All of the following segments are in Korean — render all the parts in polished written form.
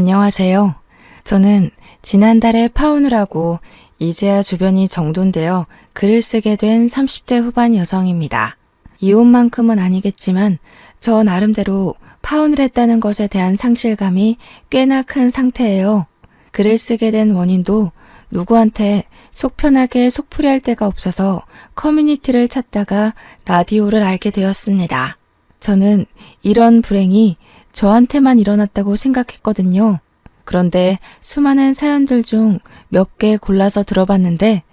안녕하세요. 저는 지난달에 파혼을 하고 이제야 주변이 정돈되어 글을 쓰게 된 30대 후반 여성입니다. 이혼만큼은 아니겠지만 저 나름대로 파혼을 했다는 것에 대한 상실감이 꽤나 큰 상태예요. 글을 쓰게 된 원인도 누구한테 속 편하게 속풀이할 데가 없어서 커뮤니티를 찾다가 라디오를 알게 되었습니다. 저는 이런 불행이 저한테만 일어났다고 생각했거든요. 그런데 수많은 사연들 중 몇 개 골라서 들어봤는데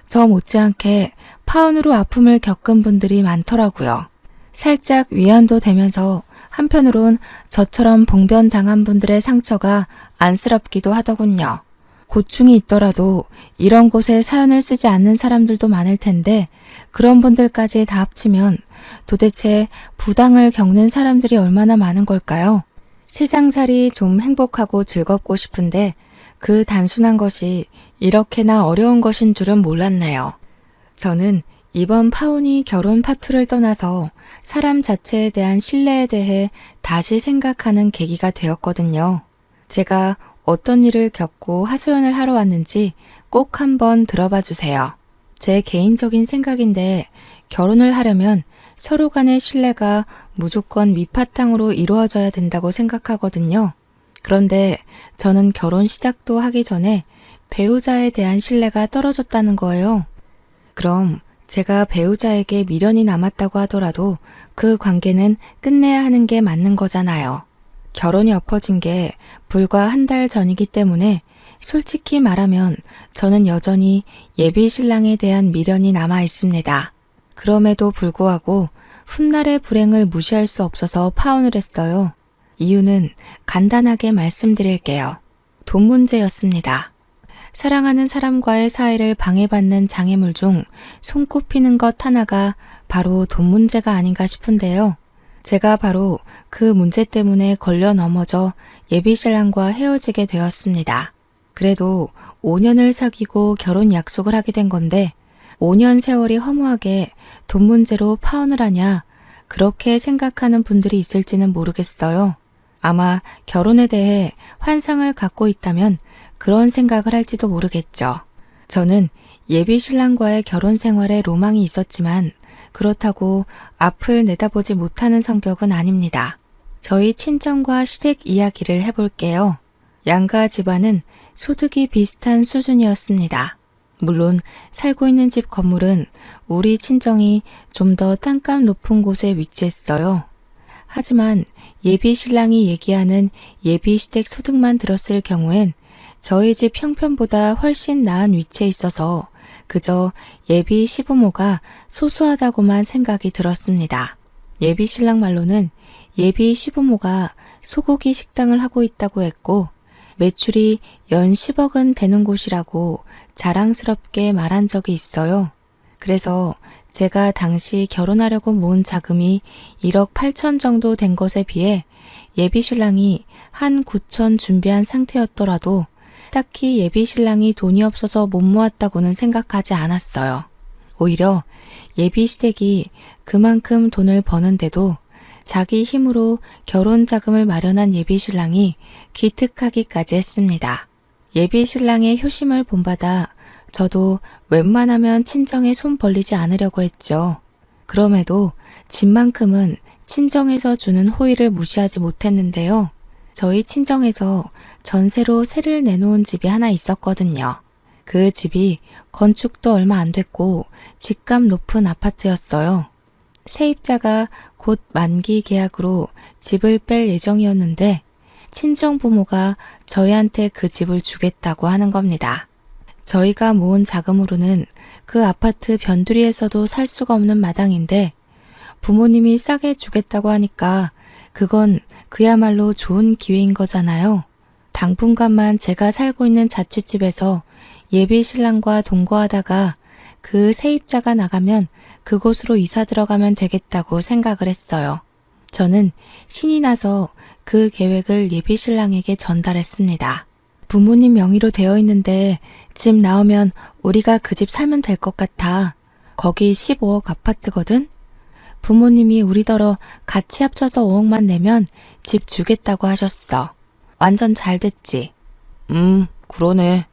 저 못지않게 파혼으로 아픔을 겪은 분들이 많더라고요. 살짝 위안도 되면서 한편으론 저처럼 봉변당한 분들의 상처가 안쓰럽기도 하더군요. 고충이 있더라도 이런 곳에 사연을 쓰지 않는 사람들도 많을 텐데 그런 분들까지 다 합치면 도대체 부당을 겪는 사람들이 얼마나 많은 걸까요? 세상살이 좀 행복하고 즐겁고 싶은데 그 단순한 것이 이렇게나 어려운 것인 줄은 몰랐네요. 저는 이번 파혼이 결혼 파투를 떠나서 사람 자체에 대한 신뢰에 대해 다시 생각하는 계기가 되었거든요. 제가 어떤 일을 겪고 하소연을 하러 왔는지 꼭 한번 들어봐 주세요. 제 개인적인 생각인데 결혼을 하려면 서로 간의 신뢰가 무조건 밑바탕으로 이루어져야 된다고 생각하거든요. 그런데 저는 결혼 시작도 하기 전에 배우자에 대한 신뢰가 떨어졌다는 거예요. 그럼 제가 배우자에게 미련이 남았다고 하더라도 그 관계는 끝내야 하는 게 맞는 거잖아요. 결혼이 엎어진 게 불과 한 달 전이기 때문에 솔직히 말하면 저는 여전히 예비 신랑에 대한 미련이 남아 있습니다. 그럼에도 불구하고 훗날의 불행을 무시할 수 없어서 파혼을 했어요. 이유는 간단하게 말씀드릴게요. 돈 문제였습니다. 사랑하는 사람과의 사이를 방해받는 장애물 중 손꼽히는 것 하나가 바로 돈 문제가 아닌가 싶은데요. 제가 바로 그 문제 때문에 걸려 넘어져 예비신랑과 헤어지게 되었습니다. 그래도 5년을 사귀고 결혼 약속을 하게 된 건데 5년 세월이 허무하게 돈 문제로 파혼을 하냐 그렇게 생각하는 분들이 있을지는 모르겠어요. 아마 결혼에 대해 환상을 갖고 있다면 그런 생각을 할지도 모르겠죠. 저는 예비신랑과의 결혼 생활에 로망이 있었지만 그렇다고 앞을 내다보지 못하는 성격은 아닙니다. 저희 친정과 시댁 이야기를 해볼게요. 양가 집안은 소득이 비슷한 수준이었습니다. 물론 살고 있는 집 건물은 우리 친정이 좀 더 땅값 높은 곳에 위치했어요. 하지만 예비 신랑이 얘기하는 예비 시댁 소득만 들었을 경우엔 저희 집 형편보다 훨씬 나은 위치에 있어서 그저 예비 시부모가 소소하다고만 생각이 들었습니다. 예비 신랑 말로는 예비 시부모가 소고기 식당을 하고 있다고 했고 매출이 연 10억은 되는 곳이라고 자랑스럽게 말한 적이 있어요. 그래서 제가 당시 결혼하려고 모은 자금이 1억 8천 정도 된 것에 비해 예비신랑이 한 9천 준비한 상태였더라도 딱히 예비신랑이 돈이 없어서 못 모았다고는 생각하지 않았어요. 오히려 예비시댁이 그만큼 돈을 버는데도 자기 힘으로 결혼 자금을 마련한 예비신랑이 기특하기까지 했습니다. 예비신랑의 효심을 본받아 저도 웬만하면 친정에 손 벌리지 않으려고 했죠. 그럼에도 집만큼은 친정에서 주는 호의를 무시하지 못했는데요. 저희 친정에서 전세로 세를 내놓은 집이 하나 있었거든요. 그 집이 건축도 얼마 안 됐고 집값 높은 아파트였어요. 세입자가 곧 만기 계약으로 집을 뺄 예정이었는데 친정 부모가 저희한테 그 집을 주겠다고 하는 겁니다. 저희가 모은 자금으로는 그 아파트 변두리에서도 살 수가 없는 마당인데 부모님이 싸게 주겠다고 하니까 그건 그야말로 좋은 기회인 거잖아요. 당분간만 제가 살고 있는 자취집에서 예비 신랑과 동거하다가 그 세입자가 나가면 그곳으로 이사 들어가면 되겠다고 생각을 했어요. 저는 신이 나서 그 계획을 예비 신랑에게 전달했습니다. 부모님 명의로 되어 있는데 집 나오면 우리가 그 집 살면 될 것 같아. 거기 15억 아파트거든? 부모님이 우리더러 같이 합쳐서 5억만 내면 집 주겠다고 하셨어. 완전 잘 됐지. 그러네.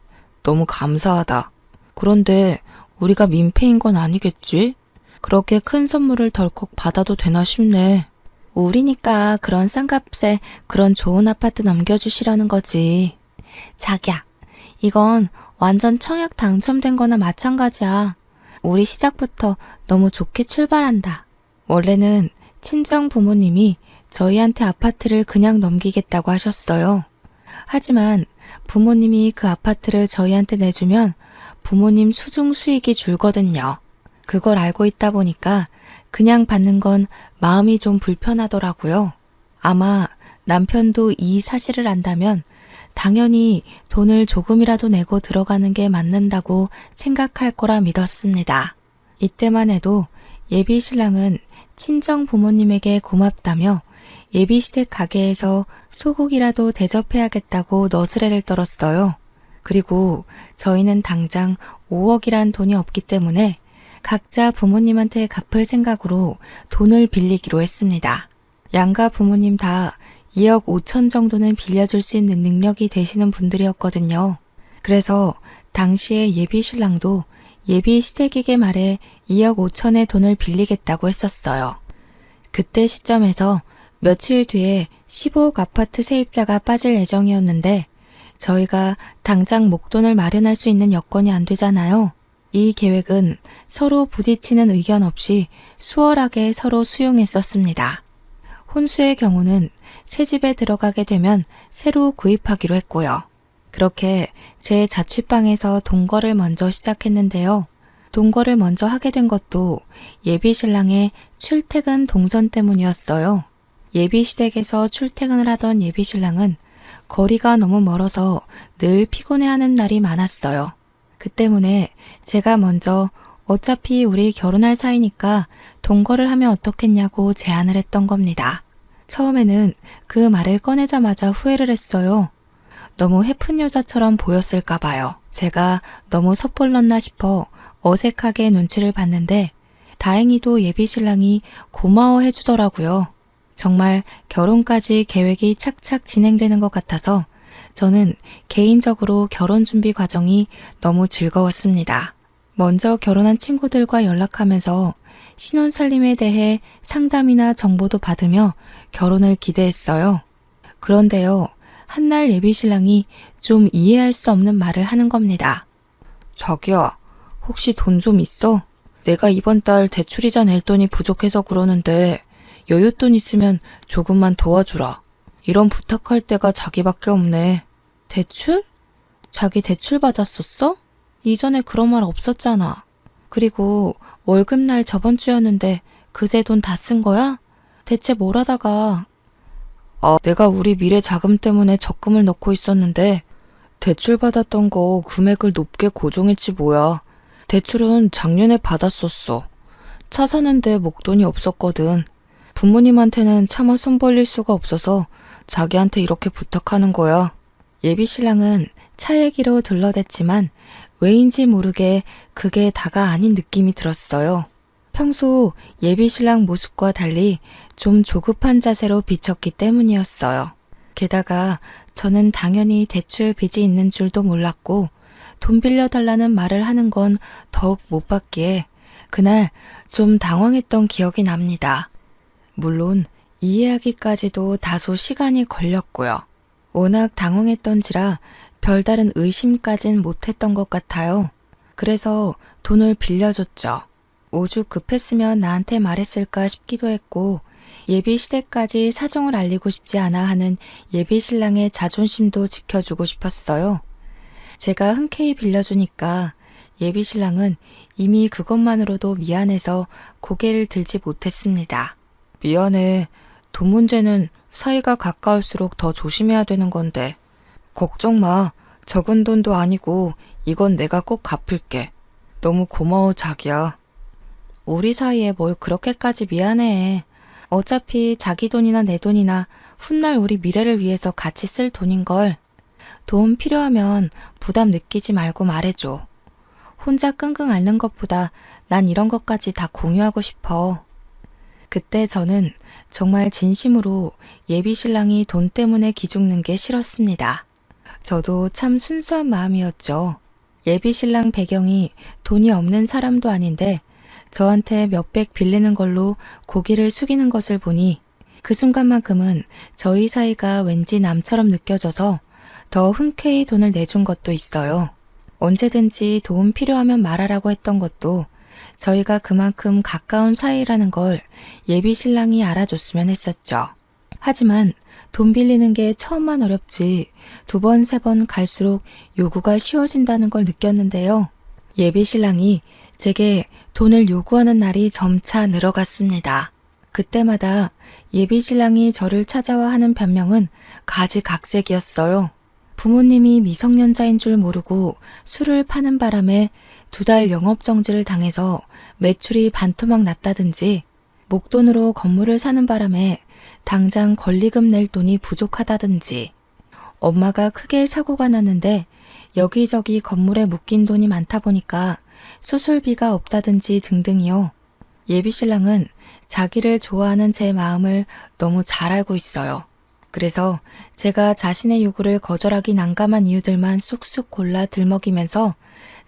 너무 감사하다. 그런데 우리가 민폐인 건 아니겠지? 그렇게 큰 선물을 덜컥 받아도 되나 싶네. 우리니까 그런 싼 값에 그런 좋은 아파트 넘겨주시려는 거지. 자기야, 이건 완전 청약 당첨된 거나 마찬가지야. 우리 시작부터 너무 좋게 출발한다. 원래는 친정 부모님이 저희한테 아파트를 그냥 넘기겠다고 하셨어요. 하지만 부모님이 그 아파트를 저희한테 내주면 부모님 수중 수익이 줄거든요. 그걸 알고 있다 보니까 그냥 받는 건 마음이 좀 불편하더라고요. 아마 남편도 이 사실을 안다면 당연히 돈을 조금이라도 내고 들어가는 게 맞는다고 생각할 거라 믿었습니다. 이때만 해도 예비 신랑은 친정 부모님에게 고맙다며 예비시댁 가게에서 소고기라도 대접해야겠다고 너스레를 떨었어요. 그리고 저희는 당장 5억이란 돈이 없기 때문에 각자 부모님한테 갚을 생각으로 돈을 빌리기로 했습니다. 양가 부모님 다 2억 5천 정도는 빌려줄 수 있는 능력이 되시는 분들이었거든요. 그래서 당시에 예비 신랑도 예비 시댁에게 말해 2억 5천의 돈을 빌리겠다고 했었어요. 그때 시점에서 며칠 뒤에 15억 아파트 세입자가 빠질 예정이었는데 저희가 당장 목돈을 마련할 수 있는 여건이 안 되잖아요. 이 계획은 서로 부딪히는 의견 없이 수월하게 서로 수용했었습니다. 혼수의 경우는 새 집에 들어가게 되면 새로 구입하기로 했고요. 그렇게 제 자취방에서 동거를 먼저 시작했는데요. 동거를 먼저 하게 된 것도 예비 신랑의 출퇴근 동선 때문이었어요. 예비 시댁에서 출퇴근을 하던 예비 신랑은 거리가 너무 멀어서 늘 피곤해하는 날이 많았어요. 그 때문에 제가 먼저 어차피 우리 결혼할 사이니까 동거를 하면 어떻겠냐고 제안을 했던 겁니다. 처음에는 그 말을 꺼내자마자 후회를 했어요. 너무 해픈 여자처럼 보였을까 봐요. 제가 너무 섣불렀나 싶어 어색하게 눈치를 봤는데 다행히도 예비 신랑이 고마워해 주더라고요. 정말 결혼까지 계획이 착착 진행되는 것 같아서 저는 개인적으로 결혼 준비 과정이 너무 즐거웠습니다. 먼저 결혼한 친구들과 연락하면서 신혼살림에 대해 상담이나 정보도 받으며 결혼을 기대했어요. 그런데요, 한날 예비 신랑이 좀 이해할 수 없는 말을 하는 겁니다. 자기야, 혹시 돈 좀 있어? 내가 이번 달 대출이자 낼 돈이 부족해서 그러는데 여윳돈 있으면 조금만 도와주라. 이런 부탁할 때가 자기밖에 없네. 대출? 자기 대출 받았었어? 이전에 그런 말 없었잖아. 그리고 월급날 저번 주였는데 그새 돈 다 쓴 거야? 대체 뭘 하다가? 내가 우리 미래 자금 때문에 적금을 넣고 있었는데 대출 받았던 거 금액을 높게 고정했지 뭐야. 대출은 작년에 받았었어. 차 사는데 목돈이 없었거든. 부모님한테는 차마 손 벌릴 수가 없어서 자기한테 이렇게 부탁하는 거야. 예비 신랑은 차 얘기로 둘러댔지만 왜인지 모르게 그게 다가 아닌 느낌이 들었어요. 평소 예비 신랑 모습과 달리 좀 조급한 자세로 비쳤기 때문이었어요. 게다가 저는 당연히 대출 빚이 있는 줄도 몰랐고 돈 빌려달라는 말을 하는 건 더욱 못 받기에 그날 좀 당황했던 기억이 납니다. 물론 이해하기까지도 다소 시간이 걸렸고요. 워낙 당황했던지라 별다른 의심까진 못했던 것 같아요. 그래서 돈을 빌려줬죠. 오죽 급했으면 나한테 말했을까 싶기도 했고 예비 시댁까지 사정을 알리고 싶지 않아 하는 예비 신랑의 자존심도 지켜주고 싶었어요. 제가 흔쾌히 빌려주니까 예비 신랑은 이미 그것만으로도 미안해서 고개를 들지 못했습니다. 미안해. 돈 문제는 사이가 가까울수록 더 조심해야 되는 건데. 걱정 마. 적은 돈도 아니고 이건 내가 꼭 갚을게. 너무 고마워 자기야. 우리 사이에 뭘 그렇게까지 미안해. 어차피 자기 돈이나 내 돈이나 훗날 우리 미래를 위해서 같이 쓸 돈인걸. 도움 필요하면 부담 느끼지 말고 말해줘. 혼자 끙끙 앓는 것보다 난 이런 것까지 다 공유하고 싶어. 그때 저는 정말 진심으로 예비 신랑이 돈 때문에 기죽는 게 싫었습니다. 저도 참 순수한 마음이었죠. 예비 신랑 배경이 돈이 없는 사람도 아닌데 저한테 몇백 빌리는 걸로 고개를 숙이는 것을 보니 그 순간만큼은 저희 사이가 왠지 남처럼 느껴져서 더 흔쾌히 돈을 내준 것도 있어요. 언제든지 도움 필요하면 말하라고 했던 것도 저희가 그만큼 가까운 사이라는 걸 예비 신랑이 알아줬으면 했었죠. 하지만 돈 빌리는 게 처음만 어렵지 두 번, 세 번 갈수록 요구가 쉬워진다는 걸 느꼈는데요. 예비 신랑이 제게 돈을 요구하는 날이 점차 늘어갔습니다. 그때마다 예비 신랑이 저를 찾아와 하는 변명은 가지각색이었어요. 부모님이 미성년자인 줄 모르고 술을 파는 바람에 2달 영업정지를 당해서 매출이 반토막 났다든지 목돈으로 건물을 사는 바람에 당장 권리금 낼 돈이 부족하다든지 엄마가 크게 사고가 났는데 여기저기 건물에 묶인 돈이 많다 보니까 수술비가 없다든지 등등이요. 예비 신랑은 자기를 좋아하는 제 마음을 너무 잘 알고 있어요. 그래서 제가 자신의 요구를 거절하기 난감한 이유들만 쑥쑥 골라 들먹이면서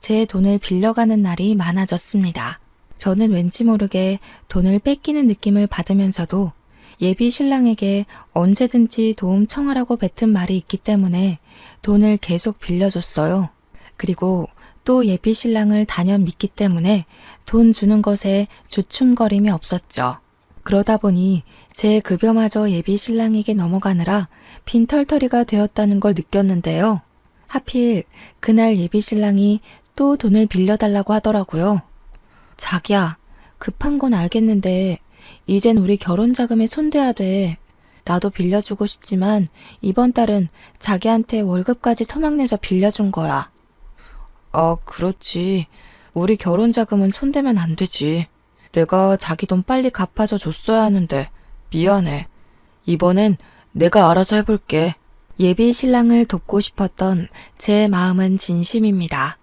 제 돈을 빌려가는 날이 많아졌습니다. 저는 왠지 모르게 돈을 뺏기는 느낌을 받으면서도 예비 신랑에게 언제든지 도움 청하라고 뱉은 말이 있기 때문에 돈을 계속 빌려줬어요. 그리고 또 예비 신랑을 단연 믿기 때문에 돈 주는 것에 주춤거림이 없었죠. 그러다 보니 제 급여마저 예비 신랑에게 넘어가느라 빈털터리가 되었다는 걸 느꼈는데요. 하필 그날 예비 신랑이 또 돈을 빌려달라고 하더라고요. 자기야, 급한 건 알겠는데 이젠 우리 결혼 자금에 손대야 돼. 나도 빌려주고 싶지만 이번 달은 자기한테 월급까지 토막내서 빌려준 거야. 아, 그렇지. 우리 결혼 자금은 손대면 안 되지. 내가 자기 돈 빨리 갚아줘 줬어야 하는데 미안해. 이번엔 내가 알아서 해볼게. 예비 신랑을 돕고 싶었던 제 마음은 진심입니다.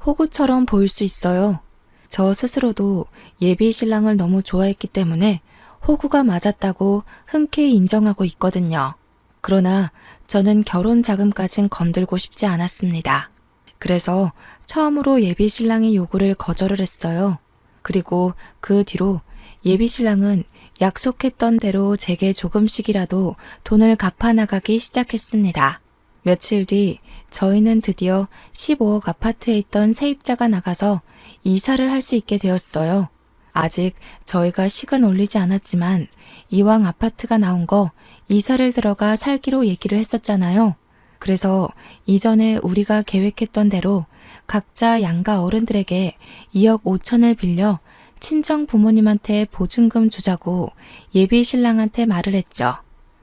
호구처럼 보일 수 있어요. 저 스스로도 예비 신랑을 너무 좋아했기 때문에 호구가 맞았다고 흔쾌히 인정하고 있거든요. 그러나 저는 결혼 자금까진 건들고 싶지 않았습니다. 그래서 처음으로 예비 신랑의 요구를 거절을 했어요. 그리고 그 뒤로 예비 신랑은 약속했던 대로 제게 조금씩이라도 돈을 갚아나가기 시작했습니다. 며칠 뒤 저희는 드디어 15억 아파트에 있던 세입자가 나가서 이사를 할 수 있게 되었어요. 아직 저희가 식은 올리지 않았지만 이왕 아파트가 나온 거 이사를 들어가 살기로 얘기를 했었잖아요. 그래서 이전에 우리가 계획했던 대로 각자 양가 어른들에게 2억 5천을 빌려 친정 부모님한테 보증금 주자고 예비 신랑한테 말을 했죠.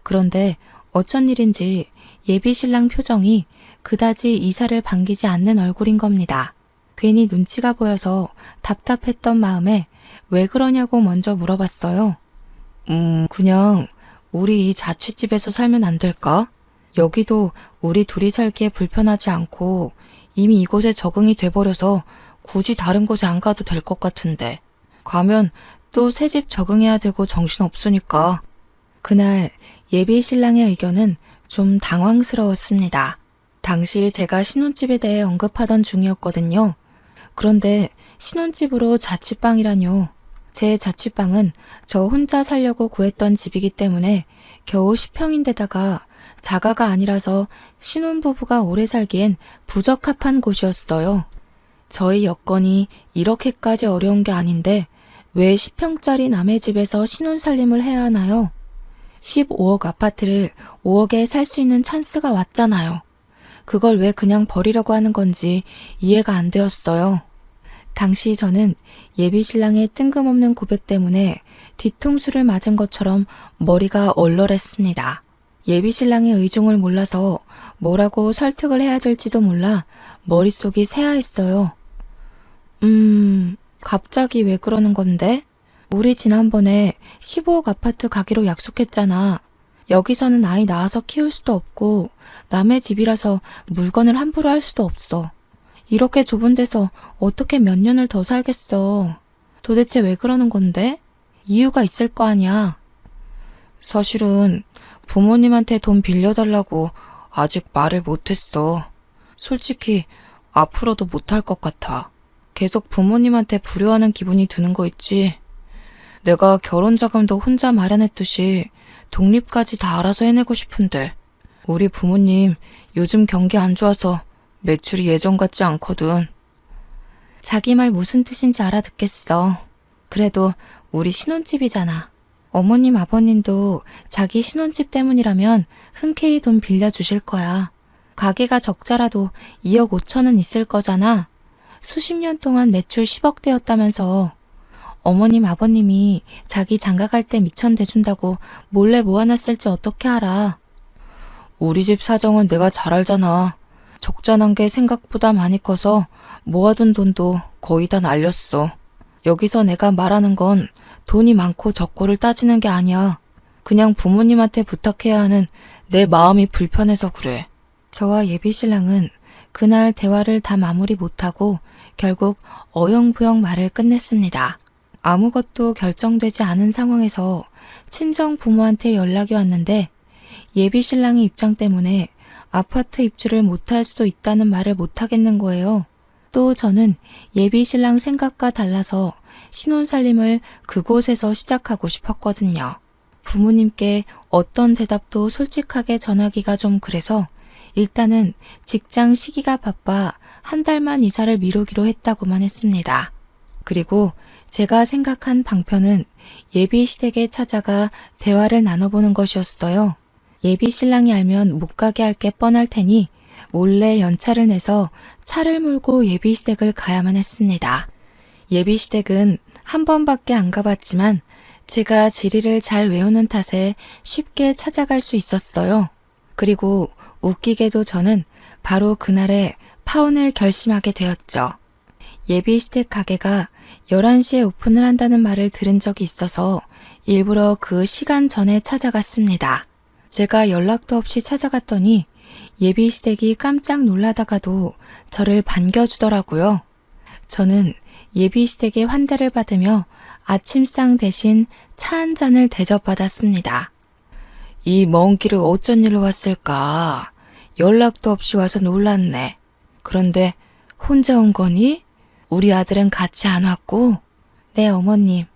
그런데 어쩐 일인지 예비 신랑 표정이 그다지 이사를 반기지 않는 얼굴인 겁니다. 괜히 눈치가 보여서 답답했던 마음에 왜 그러냐고 먼저 물어봤어요. 그냥 우리 이 자취집에서 살면 안 될까? 여기도 우리 둘이 살기에 불편하지 않고 이미 이곳에 적응이 돼버려서 굳이 다른 곳에 안 가도 될 것 같은데 가면 또 새 집 적응해야 되고 정신없으니까. 그날 예비 신랑의 의견은 좀 당황스러웠습니다. 당시 제가 신혼집에 대해 언급하던 중이었거든요. 그런데 신혼집으로 자취방이라뇨. 제 자취방은 저 혼자 살려고 구했던 집이기 때문에 겨우 10평인데다가 자가가 아니라서 신혼부부가 오래 살기엔 부적합한 곳이었어요. 저희 여건이 이렇게까지 어려운 게 아닌데 왜 10평짜리 남의 집에서 신혼살림을 해야 하나요? 15억 아파트를 5억에 살 수 있는 찬스가 왔잖아요. 그걸 왜 그냥 버리려고 하는 건지 이해가 안 되었어요. 당시 저는 예비 신랑의 뜬금없는 고백 때문에 뒤통수를 맞은 것처럼 머리가 얼얼했습니다. 예비 신랑의 의중을 몰라서 뭐라고 설득을 해야 될지도 몰라 머릿속이 새하했어요. 갑자기 왜 그러는 건데? 우리 지난번에 15억 아파트 가기로 약속했잖아. 여기서는 아이 낳아서 키울 수도 없고 남의 집이라서 물건을 함부로 할 수도 없어. 이렇게 좁은 데서 어떻게 몇 년을 더 살겠어. 도대체 왜 그러는 건데? 이유가 있을 거 아니야. 사실은 부모님한테 돈 빌려달라고 아직 말을 못했어. 솔직히 앞으로도 못할 것 같아. 계속 부모님한테 불효하는 기분이 드는 거 있지. 내가 결혼 자금도 혼자 마련했듯이 독립까지 다 알아서 해내고 싶은데 우리 부모님 요즘 경기 안 좋아서 매출이 예전 같지 않거든. 자기 말 무슨 뜻인지 알아듣겠어. 그래도 우리 신혼집이잖아. 어머님, 아버님도 자기 신혼집 때문이라면 흔쾌히 돈 빌려주실 거야. 가게가 적자라도 2억 5천은 있을 거잖아. 수십 년 동안 매출 10억대였다면서 어머님, 아버님이 자기 장가갈 때 미천 대준다고 몰래 모아놨을지 어떻게 알아. 우리 집 사정은 내가 잘 알잖아. 적자 난 게 생각보다 많이 커서 모아둔 돈도 거의 다 날렸어. 여기서 내가 말하는 건 돈이 많고 적고를 따지는 게 아니야. 그냥 부모님한테 부탁해야 하는 내 마음이 불편해서 그래. 저와 예비 신랑은 그날 대화를 다 마무리 못하고 결국 어영부영 말을 끝냈습니다. 아무것도 결정되지 않은 상황에서 친정 부모한테 연락이 왔는데 예비 신랑의 입장 때문에 아파트 입주를 못할 수도 있다는 말을 못하겠는 거예요. 또 저는 예비 신랑 생각과 달라서 신혼살림을 그곳에서 시작하고 싶었거든요. 부모님께 어떤 대답도 솔직하게 전하기가 좀 그래서 일단은 직장 시기가 바빠 한 달만 이사를 미루기로 했다고만 했습니다. 그리고 제가 생각한 방편은 예비 시댁에 찾아가 대화를 나눠보는 것이었어요. 예비 신랑이 알면 못 가게 할 게 뻔할 테니 몰래 연차를 내서 차를 몰고 예비 시댁을 가야만 했습니다. 예비 시댁은 한 번밖에 안 가봤지만 제가 지리를 잘 외우는 탓에 쉽게 찾아갈 수 있었어요. 그리고 웃기게도 저는 바로 그날에 파혼을 결심하게 되었죠. 예비 시댁 가게가 11시에 오픈을 한다는 말을 들은 적이 있어서 일부러 그 시간 전에 찾아갔습니다. 제가 연락도 없이 찾아갔더니 예비 시댁이 깜짝 놀라다가도 저를 반겨주더라고요. 저는 예비 시댁의 환대를 받으며 아침상 대신 차 한 잔을 대접받았습니다. 이 먼 길을 어쩐 일로 왔을까? 연락도 없이 와서 놀랐네. 그런데 혼자 온 거니? 우리 아들은 같이 안 왔고? 네, 어머님.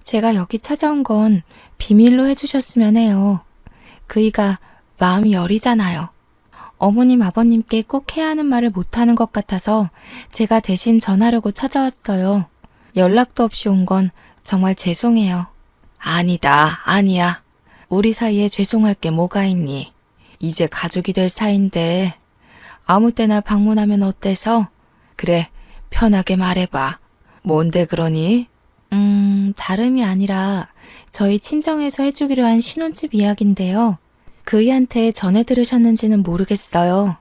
제가 여기 찾아온 건 비밀로 해주셨으면 해요. 그이가 마음이 여리잖아요. 어머님, 아버님께 꼭 해야 하는 말을 못하는 것 같아서 제가 대신 전하려고 찾아왔어요. 연락도 없이 온 건 정말 죄송해요. 아니다, 아니야. 우리 사이에 죄송할 게 뭐가 있니? 이제 가족이 될 사이인데 아무 때나 방문하면 어때서? 그래, 편하게 말해봐. 뭔데 그러니? 다름이 아니라 저희 친정에서 해주기로 한 신혼집 이야기인데요. 그이한테 전해 들으셨는지는 모르겠어요.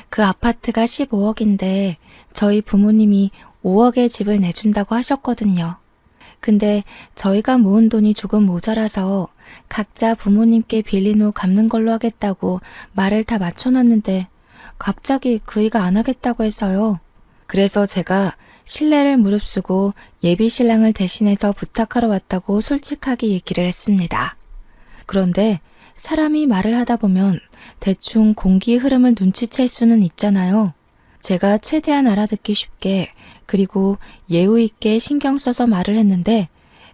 그 아파트가 15억인데 저희 부모님이 5억의 집을 내준다고 하셨거든요. 근데 저희가 모은 돈이 조금 모자라서 각자 부모님께 빌린 후 갚는 걸로 하겠다고 말을 다 맞춰놨는데 갑자기 그이가 안 하겠다고 해서요. 그래서 제가 신뢰를 무릅쓰고 예비 신랑을 대신해서 부탁하러 왔다고 솔직하게 얘기를 했습니다. 그런데 사람이 말을 하다 보면 대충 공기 흐름을 눈치챌 수는 있잖아요. 제가 최대한 알아듣기 쉽게 그리고 예의 있게 신경 써서 말을 했는데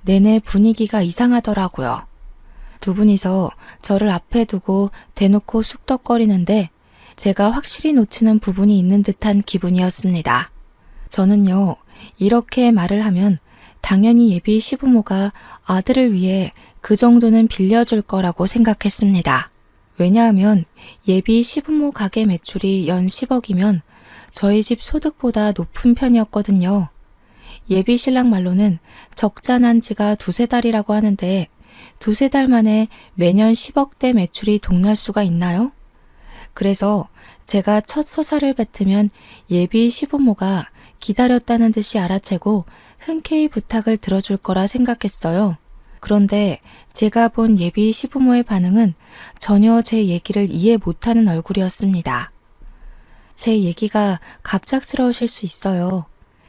내내 분위기가 이상하더라고요. 두 분이서 저를 앞에 두고 대놓고 쑥덕거리는데 제가 확실히 놓치는 부분이 있는 듯한 기분이었습니다. 저는요, 이렇게 말을 하면 당연히 예비 시부모가 아들을 위해 그 정도는 빌려줄 거라고 생각했습니다. 왜냐하면 예비 시부모 가게 매출이 연 10억이면 저희 집 소득보다 높은 편이었거든요. 예비 신랑 말로는 적자 난 지가 두세 달이라고 하는데 두세 달 만에 매년 10억대 매출이 동날 수가 있나요? 그래서 제가 첫 서사를 뱉으면 예비 시부모가 기다렸다는 듯이 알아채고 흔쾌히 부탁을 들어줄 거라 생각했어요. 그런데 제가 본 예비 시부모의 반응은 전혀 제 얘기를 이해 못하는 얼굴이었습니다. 제 얘기가 갑작스러우실 수 있어요.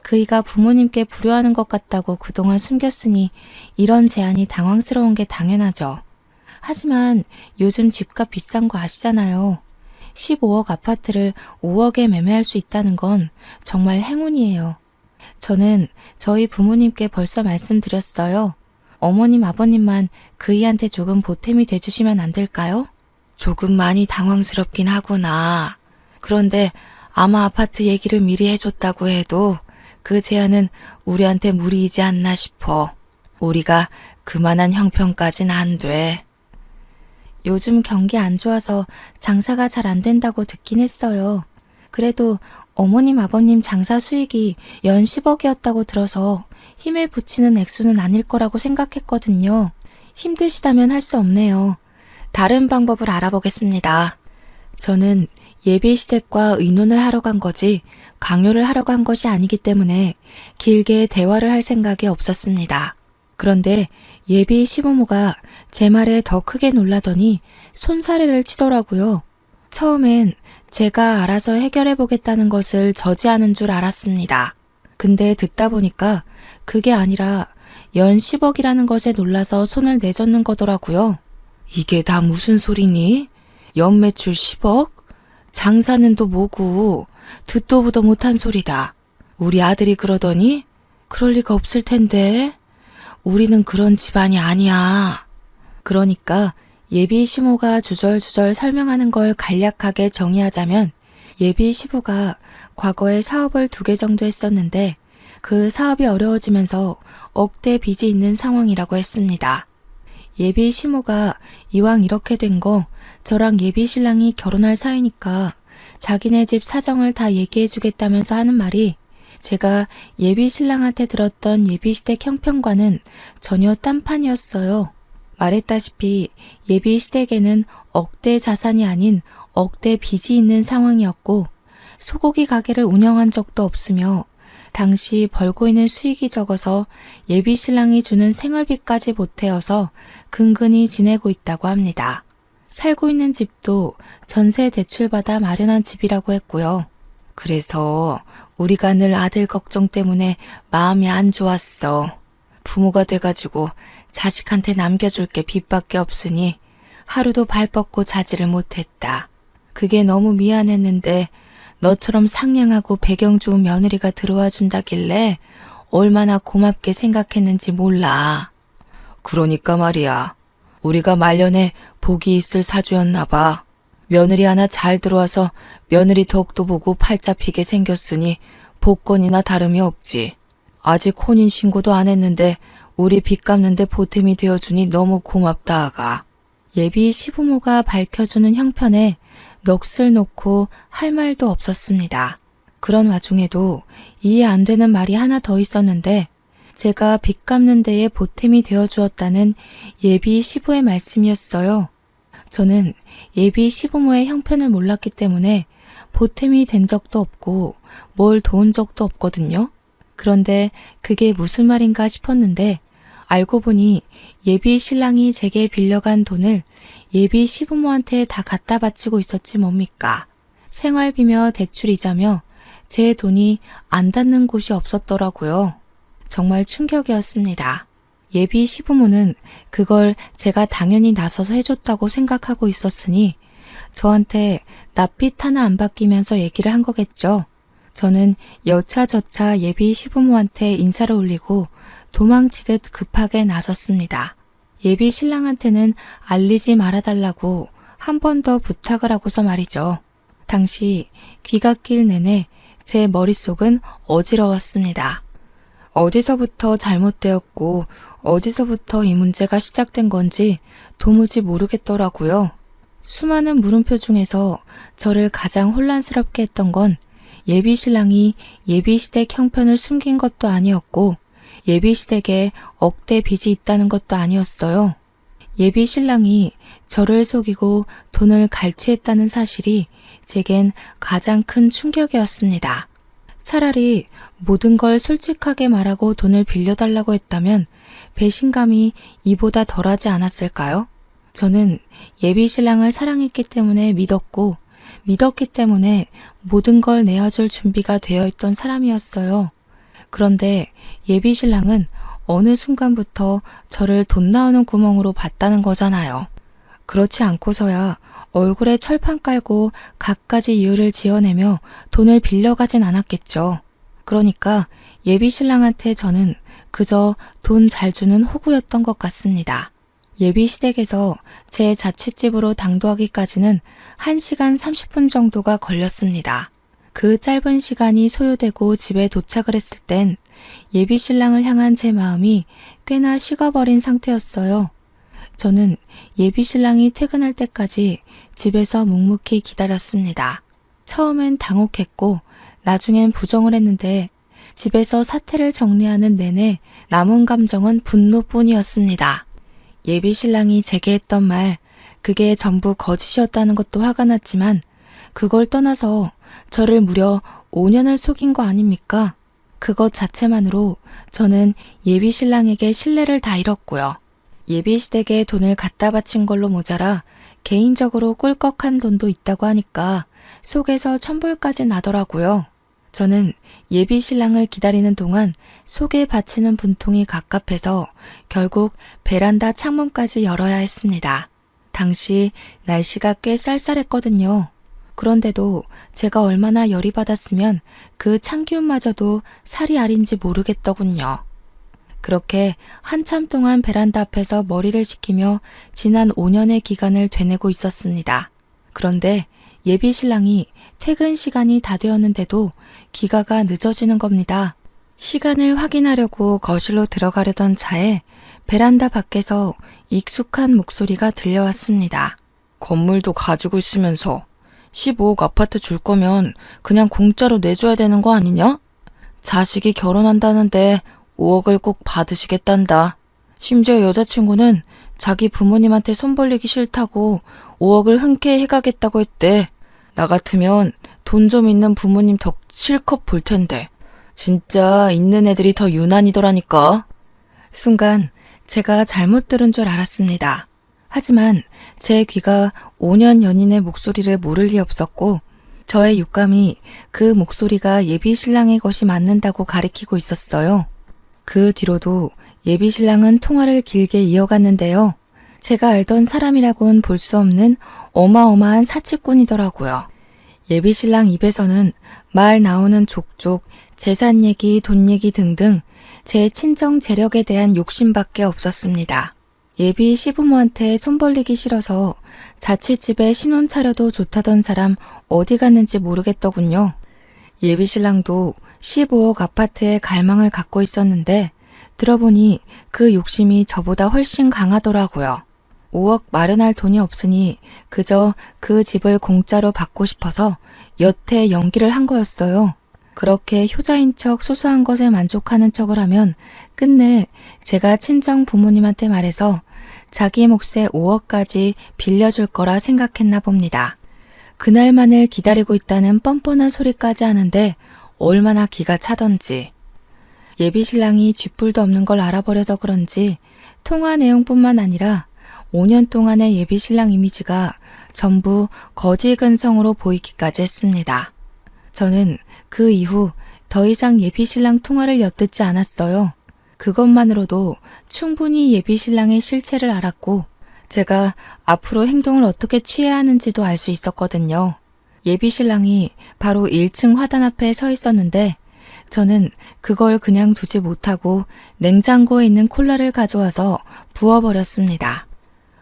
그이가 부모님께 불효하는 것 같다고 그동안 숨겼으니 이런 제안이 당황스러운 게 당연하죠. 하지만 요즘 집값 비싼 거 아시잖아요. 15억 아파트를 5억에 매매할 수 있다는 건 정말 행운이에요. 저는 저희 부모님께 벌써 말씀드렸어요. 어머님, 아버님만 그이한테 조금 보탬이 돼주시면 안 될까요? 조금 많이 당황스럽긴 하구나. 그런데 아마 아파트 얘기를 미리 해줬다고 해도 그 제안은 우리한테 무리이지 않나 싶어. 우리가 그만한 형편까진 안 돼. 요즘 경기 안 좋아서 장사가 잘 안 된다고 듣긴 했어요. 그래도 어머님, 아버님 장사 수익이 연 10억이었다고 들어서 힘에 부치는 액수는 아닐 거라고 생각했거든요. 힘드시다면 할 수 없네요. 다른 방법을 알아보겠습니다. 저는 예비시댁과 의논을 하러 간 거지 강요를 하러 간 것이 아니기 때문에 길게 대화를 할 생각이 없었습니다. 그런데 예비 시부모가 제 말에 더 크게 놀라더니 손사래를 치더라고요. 처음엔 제가 알아서 해결해 보겠다는 것을 저지하는 줄 알았습니다. 근데 듣다 보니까 그게 아니라 연 10억이라는 것에 놀라서 손을 내젓는 거더라고요. 이게 다 무슨 소리니? 연매출 10억? 장사는 또 뭐고 듣도 보도 못한 소리다. 우리 아들이 그러더니? 그럴 리가 없을 텐데. 우리는 그런 집안이 아니야. 그러니까 예비 시모가 주절주절 설명하는 걸 간략하게 정의하자면 예비 시부가 과거에 사업을 2개 정도 했었는데 그 사업이 어려워지면서 억대 빚이 있는 상황이라고 했습니다. 예비 시모가 이왕 이렇게 된 거 저랑 예비 신랑이 결혼할 사이니까 자기네 집 사정을 다 얘기해 주겠다면서 하는 말이 제가 예비 신랑한테 들었던 예비시댁 형편과는 전혀 딴판이었어요. 말했다시피 예비 시댁에는 억대 자산이 아닌 억대 빚이 있는 상황이었고 소고기 가게를 운영한 적도 없으며 당시 벌고 있는 수익이 적어서 예비 신랑이 주는 생활비까지 보태어서 근근히 지내고 있다고 합니다. 살고 있는 집도 전세 대출받아 마련한 집이라고 했고요. 그래서 우리가 늘 아들 걱정 때문에 마음이 안 좋았어. 부모가 돼가지고 자식한테 남겨줄 게 빚밖에 없으니 하루도 발 뻗고 자지를 못했다. 그게 너무 미안했는데 너처럼 상냥하고 배경 좋은 며느리가 들어와 준다길래 얼마나 고맙게 생각했는지 몰라. 그러니까 말이야. 우리가 말년에 복이 있을 사주였나 봐. 며느리 하나 잘 들어와서 며느리 덕도 보고 팔자 피게 생겼으니 복권이나 다름이 없지. 아직 혼인신고도 안 했는데 우리 빚 갚는데 보탬이 되어주니 너무 고맙다 아가. 예비 시부모가 밝혀주는 형편에 넋을 놓고 할 말도 없었습니다. 그런 와중에도 이해 안 되는 말이 하나 더 있었는데 제가 빚 갚는 데에 보탬이 되어주었다는 예비 시부의 말씀이었어요. 저는 예비 시부모의 형편을 몰랐기 때문에 보탬이 된 적도 없고 뭘 도운 적도 없거든요. 그런데 그게 무슨 말인가 싶었는데 알고 보니 예비 신랑이 제게 빌려간 돈을 예비 시부모한테 다 갖다 바치고 있었지 뭡니까. 생활비며 대출이자며 제 돈이 안 닿는 곳이 없었더라고요. 정말 충격이었습니다. 예비 시부모는 그걸 제가 당연히 나서서 해줬다고 생각하고 있었으니 저한테 낯빛 하나 안 바뀌면서 얘기를 한 거겠죠. 저는 여차저차 예비 시부모한테 인사를 올리고 도망치듯 급하게 나섰습니다. 예비 신랑한테는 알리지 말아달라고 한 번 더 부탁을 하고서 말이죠. 당시 귀가 낄 내내 제 머릿속은 어지러웠습니다. 어디서부터 잘못되었고 어디서부터 이 문제가 시작된 건지 도무지 모르겠더라고요. 수많은 물음표 중에서 저를 가장 혼란스럽게 했던 건 예비 신랑이 예비 시댁 형편을 숨긴 것도 아니었고 예비 시댁에 억대 빚이 있다는 것도 아니었어요. 예비 신랑이 저를 속이고 돈을 갈취했다는 사실이 제겐 가장 큰 충격이었습니다. 차라리 모든 걸 솔직하게 말하고 돈을 빌려달라고 했다면 배신감이 이보다 덜하지 않았을까요? 저는 예비 신랑을 사랑했기 때문에 믿었기 때문에 모든 걸 내어줄 준비가 되어 있던 사람이었어요. 그런데 예비 신랑은 어느 순간부터 저를 돈 나오는 구멍으로 봤다는 거잖아요. 그렇지 않고서야 얼굴에 철판 깔고 갖가지 이유를 지어내며 돈을 빌려가진 않았겠죠. 그러니까 예비 신랑한테 저는 그저 돈 잘 주는 호구였던 것 같습니다. 예비 시댁에서 제 자취집으로 당도하기까지는 1시간 30분 정도가 걸렸습니다. 그 짧은 시간이 소요되고 집에 도착을 했을 땐 예비 신랑을 향한 제 마음이 꽤나 식어버린 상태였어요. 저는 예비 신랑이 퇴근할 때까지 집에서 묵묵히 기다렸습니다. 처음엔 당혹했고 나중엔 부정을 했는데 집에서 사태를 정리하는 내내 남은 감정은 분노뿐이었습니다. 예비 신랑이 제게 했던 말, 그게 전부 거짓이었다는 것도 화가 났지만 그걸 떠나서 저를 무려 5년을 속인 거 아닙니까? 그것 자체만으로 저는 예비 신랑에게 신뢰를 다 잃었고요. 예비 시댁에 돈을 갖다 바친 걸로 모자라 개인적으로 꿀꺽한 돈도 있다고 하니까 속에서 천불까지 나더라고요. 저는 예비 신랑을 기다리는 동안 속에 받치는 분통이 갑갑해서 결국 베란다 창문까지 열어야 했습니다. 당시 날씨가 꽤 쌀쌀했거든요. 그런데도 제가 얼마나 열이 받았으면 그 찬기운마저도 살이 아린지 모르겠더군요. 그렇게 한참 동안 베란다 앞에서 머리를 식히며 지난 5년의 기간을 되내고 있었습니다. 그런데 예비 신랑이 퇴근 시간이 다 되었는데도 기가가 늦어지는 겁니다. 시간을 확인하려고 거실로 들어가려던 차에 베란다 밖에서 익숙한 목소리가 들려왔습니다. 건물도 가지고 있으면서 15억 아파트 줄 거면 그냥 공짜로 내줘야 되는 거 아니냐? 자식이 결혼한다는데 5억을 꼭 받으시겠단다. 심지어 여자친구는 자기 부모님한테 손 벌리기 싫다고 5억을 흔쾌히 해가겠다고 했대. 나 같으면 돈 좀 있는 부모님 덕 실컷 볼 텐데. 진짜 있는 애들이 더 유난이더라니까. 순간 제가 잘못 들은 줄 알았습니다. 하지만 제 귀가 5년 연인의 목소리를 모를 리 없었고 저의 육감이 그 목소리가 예비 신랑의 것이 맞는다고 가리키고 있었어요. 그 뒤로도 예비 신랑은 통화를 길게 이어갔는데요. 제가 알던 사람이라고는 볼 수 없는 어마어마한 사치꾼이더라고요. 예비 신랑 입에서는 말 나오는 족족, 재산 얘기, 돈 얘기 등등 제 친정 재력에 대한 욕심밖에 없었습니다. 예비 시부모한테 손 벌리기 싫어서 자취집에 신혼 차려도 좋다던 사람 어디 갔는지 모르겠더군요. 예비 신랑도 15억 아파트에 갈망을 갖고 있었는데 들어보니 그 욕심이 저보다 훨씬 강하더라고요. 5억 마련할 돈이 없으니 그저 그 집을 공짜로 받고 싶어서 여태 연기를 한 거였어요. 그렇게 효자인 척 소소한 것에 만족하는 척을 하면 끝내 제가 친정 부모님한테 말해서 자기 몫의 5억까지 빌려줄 거라 생각했나 봅니다. 그날만을 기다리고 있다는 뻔뻔한 소리까지 하는데 얼마나 기가 차던지. 예비 신랑이 쥐뿔도 없는 걸 알아버려서 그런지 통화 내용뿐만 아니라 5년 동안의 예비 신랑 이미지가 전부 거지 근성으로 보이기까지 했습니다. 저는 그 이후 더 이상 예비 신랑 통화를 엿듣지 않았어요. 그것만으로도 충분히 예비 신랑의 실체를 알았고 제가 앞으로 행동을 어떻게 취해야 하는지도 알 수 있었거든요. 예비 신랑이 바로 1층 화단 앞에 서 있었는데 저는 그걸 그냥 두지 못하고 냉장고에 있는 콜라를 가져와서 부어버렸습니다.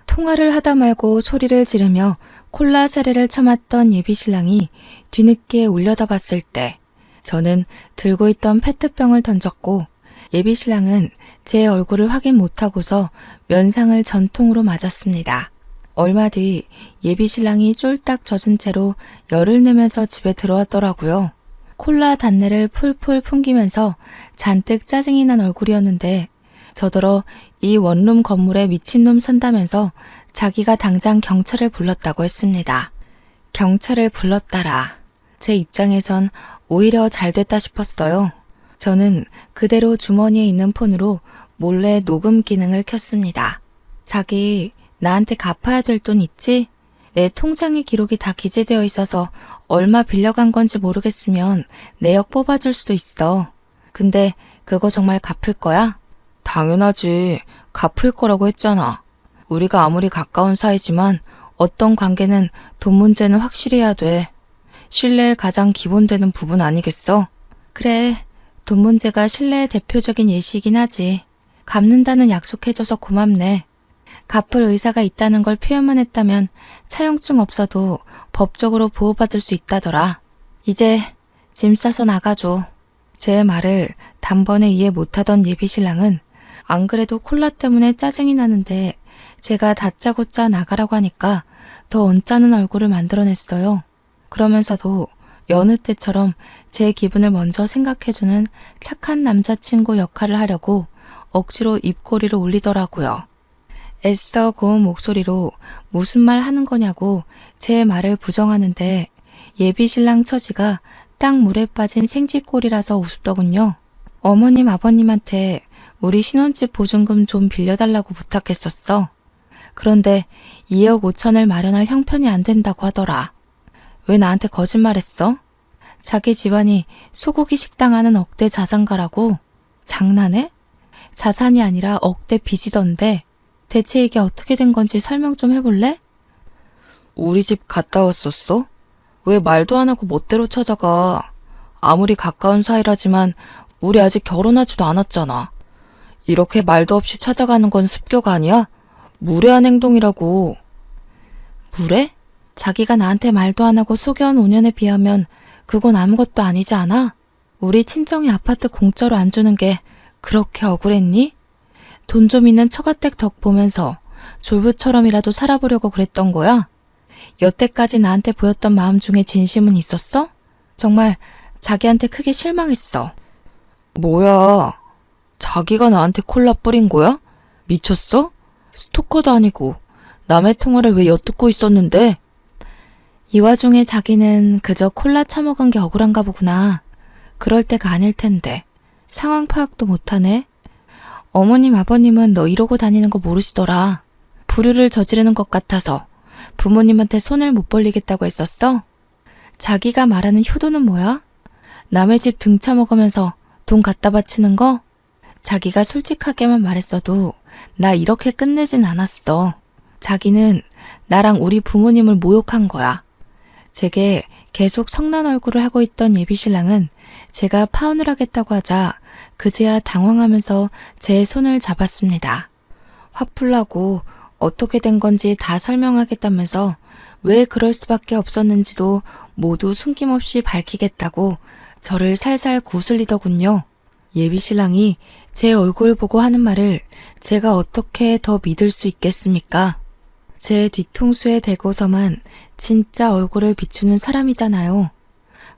통화를 하다 말고 소리를 지르며 콜라 사례를 처맞던 예비 신랑이 뒤늦게 올려다봤을 때 저는 들고 있던 페트병을 던졌고 예비 신랑은 제 얼굴을 확인 못하고서 면상을 전통으로 맞았습니다. 얼마 뒤 예비 신랑이 쫄딱 젖은 채로 열을 내면서 집에 들어왔더라고요. 콜라 단내를 풀풀 풍기면서 잔뜩 짜증이 난 얼굴이었는데 저더러 이 원룸 건물에 미친놈 산다면서 자기가 당장 경찰을 불렀다고 했습니다. 경찰을 불렀다라. 제 입장에선 오히려 잘 됐다 싶었어요. 저는 그대로 주머니에 있는 폰으로 몰래 녹음 기능을 켰습니다. 자기, 나한테 갚아야 될 돈 있지? 내 통장의 기록이 다 기재되어 있어서 얼마 빌려간 건지 모르겠으면 내역 뽑아줄 수도 있어. 근데 그거 정말 갚을 거야? 당연하지. 갚을 거라고 했잖아. 우리가 아무리 가까운 사이지만 어떤 관계는 돈 문제는 확실히 해야 돼. 신뢰의 가장 기본되는 부분 아니겠어? 그래, 돈 문제가 신뢰의 대표적인 예시이긴 하지. 갚는다는 약속해줘서 고맙네. 갚을 의사가 있다는 걸 표현만 했다면 차용증 없어도 법적으로 보호받을 수 있다더라. 이제 짐 싸서 나가줘. 제 말을 단번에 이해 못하던 예비신랑은 안 그래도 콜라 때문에 짜증이 나는데 제가 다짜고짜 나가라고 하니까 더 언짢은 얼굴을 만들어냈어요. 그러면서도 여느 때처럼 제 기분을 먼저 생각해주는 착한 남자친구 역할을 하려고 억지로 입꼬리를 올리더라고요. 애써 고운 목소리로 무슨 말 하는 거냐고 제 말을 부정하는데 예비신랑 처지가 딱 물에 빠진 생쥐꼴이라서 우습더군요. 어머님 아버님한테 우리 신혼집 보증금 좀 빌려달라고 부탁했었어. 그런데 2억 5천을 마련할 형편이 안 된다고 하더라. 왜 나한테 거짓말했어? 자기 집안이 소고기 식당 하는 억대 자산가라고? 장난해? 자산이 아니라 억대 빚이던데 대체 이게 어떻게 된 건지 설명 좀 해볼래? 우리 집 갔다 왔었어? 왜 말도 안 하고 멋대로 찾아가? 아무리 가까운 사이라지만 우리 아직 결혼하지도 않았잖아. 이렇게 말도 없이 찾아가는 건 습격 아니야? 무례한 행동이라고. 무례? 자기가 나한테 말도 안 하고 속여온 5년에 비하면 그건 아무것도 아니지 않아? 우리 친정이 아파트 공짜로 안 주는 게 그렇게 억울했니? 돈 좀 있는 처가댁 덕 보면서 졸부처럼이라도 살아보려고 그랬던 거야? 여태까지 나한테 보였던 마음 중에 진심은 있었어? 정말 자기한테 크게 실망했어. 뭐야? 자기가 나한테 콜라 뿌린 거야? 미쳤어? 스토커도 아니고 남의 통화를 왜 엿듣고 있었는데? 이 와중에 자기는 그저 콜라 처먹은 게 억울한가 보구나. 그럴 때가 아닐 텐데. 상황 파악도 못하네. 어머님 아버님은 너 이러고 다니는 거 모르시더라. 불효를 저지르는 것 같아서 부모님한테 손을 못 벌리겠다고 했었어? 자기가 말하는 효도는 뭐야? 남의 집 등쳐먹으면서 돈 갖다 바치는 거? 자기가 솔직하게만 말했어도 나 이렇게 끝내진 않았어. 자기는 나랑 우리 부모님을 모욕한 거야. 제게 계속 성난 얼굴을 하고 있던 예비신랑은 제가 파혼을 하겠다고 하자 그제야 당황하면서 제 손을 잡았습니다. 화풀나고 어떻게 된 건지 다 설명하겠다면서 왜 그럴 수밖에 없었는지도 모두 숨김없이 밝히겠다고 저를 살살 구슬리더군요. 예비신랑이 제 얼굴 보고 하는 말을 제가 어떻게 더 믿을 수 있겠습니까? 제 뒤통수에 대고서만 진짜 얼굴을 비추는 사람이잖아요.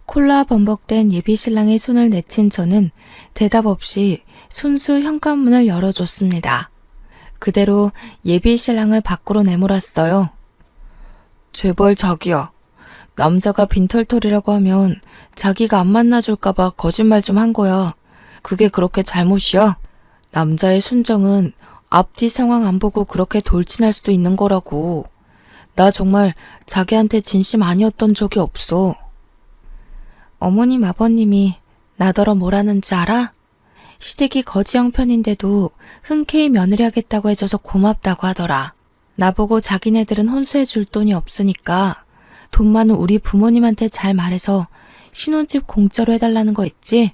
콜라 범벅된 예비신랑의 손을 내친 저는 대답 없이 순수 현관문을 열어줬습니다. 그대로 예비신랑을 밖으로 내몰았어요. 제발 자기야. 남자가 빈털털이라고 하면 자기가 안 만나줄까봐 거짓말 좀 한 거야. 그게 그렇게 잘못이야? 남자의 순정은 앞뒤 상황 안 보고 그렇게 돌진할 수도 있는 거라고. 나 정말 자기한테 진심 아니었던 적이 없어. 어머님 아버님이 나더러 뭐라는지 알아? 시댁이 거지 형편인데도 흔쾌히 며느리 하겠다고 해줘서 고맙다고 하더라. 나보고 자기네들은 혼수해 줄 돈이 없으니까 돈 많은 우리 부모님한테 잘 말해서 신혼집 공짜로 해달라는 거 있지?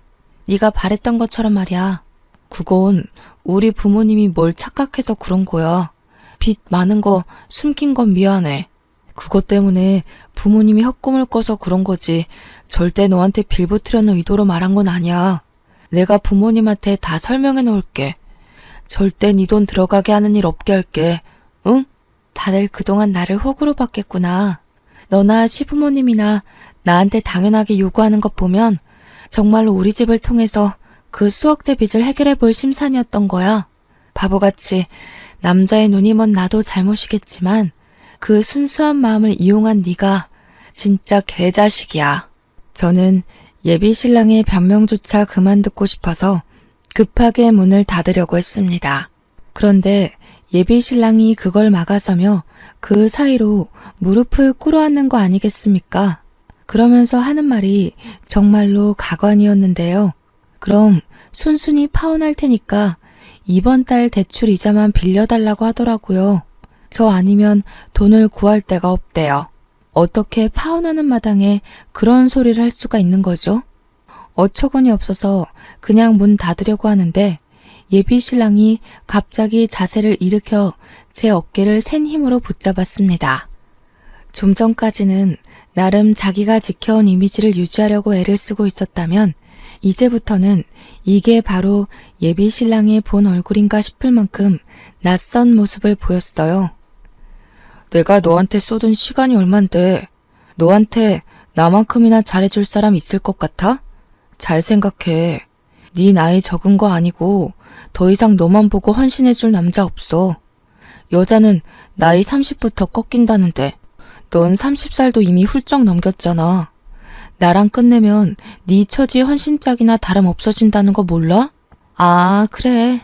네가 바랬던 것처럼 말이야. 그건 우리 부모님이 뭘 착각해서 그런 거야. 빚 많은 거 숨긴 건 미안해. 그것 때문에 부모님이 헛꿈을 꿔서 그런 거지. 절대 너한테 빌붙으려는 의도로 말한 건 아니야. 내가 부모님한테 다 설명해 놓을게. 절대 네 돈 들어가게 하는 일 없게 할게. 응? 다들 그동안 나를 호구로 봤겠구나. 너나 시부모님이나 나한테 당연하게 요구하는 것 보면 정말로 우리 집을 통해서 그 수억대 빚을 해결해 볼 심산이었던 거야. 바보같이 남자의 눈이 먼 나도 잘못이겠지만 그 순수한 마음을 이용한 네가 진짜 개자식이야. 저는 예비 신랑의 변명조차 그만 듣고 싶어서 급하게 문을 닫으려고 했습니다. 그런데 예비 신랑이 그걸 막아서며 그 사이로 무릎을 꿇어앉는 거 아니겠습니까? 그러면서 하는 말이 정말로 가관이었는데요. 그럼 순순히 파혼할 테니까 이번 달 대출 이자만 빌려달라고 하더라고요. 저 아니면 돈을 구할 데가 없대요. 어떻게 파혼하는 마당에 그런 소리를 할 수가 있는 거죠? 어처구니 없어서 그냥 문 닫으려고 하는데 예비 신랑이 갑자기 자세를 일으켜 제 어깨를 센 힘으로 붙잡았습니다. 좀 전까지는 나름 자기가 지켜온 이미지를 유지하려고 애를 쓰고 있었다면 이제부터는 이게 바로 예비 신랑의 본 얼굴인가 싶을 만큼 낯선 모습을 보였어요. 내가 너한테 쏟은 시간이 얼만데 너한테 나만큼이나 잘해줄 사람 있을 것 같아? 잘 생각해. 네 나이 적은 거 아니고 더 이상 너만 보고 헌신해줄 남자 없어. 여자는 나이 30부터 꺾인다는데 넌 30살도 이미 훌쩍 넘겼잖아. 나랑 끝내면 네 처지 헌신짝이나 다름 없어진다는 거 몰라? 아, 그래.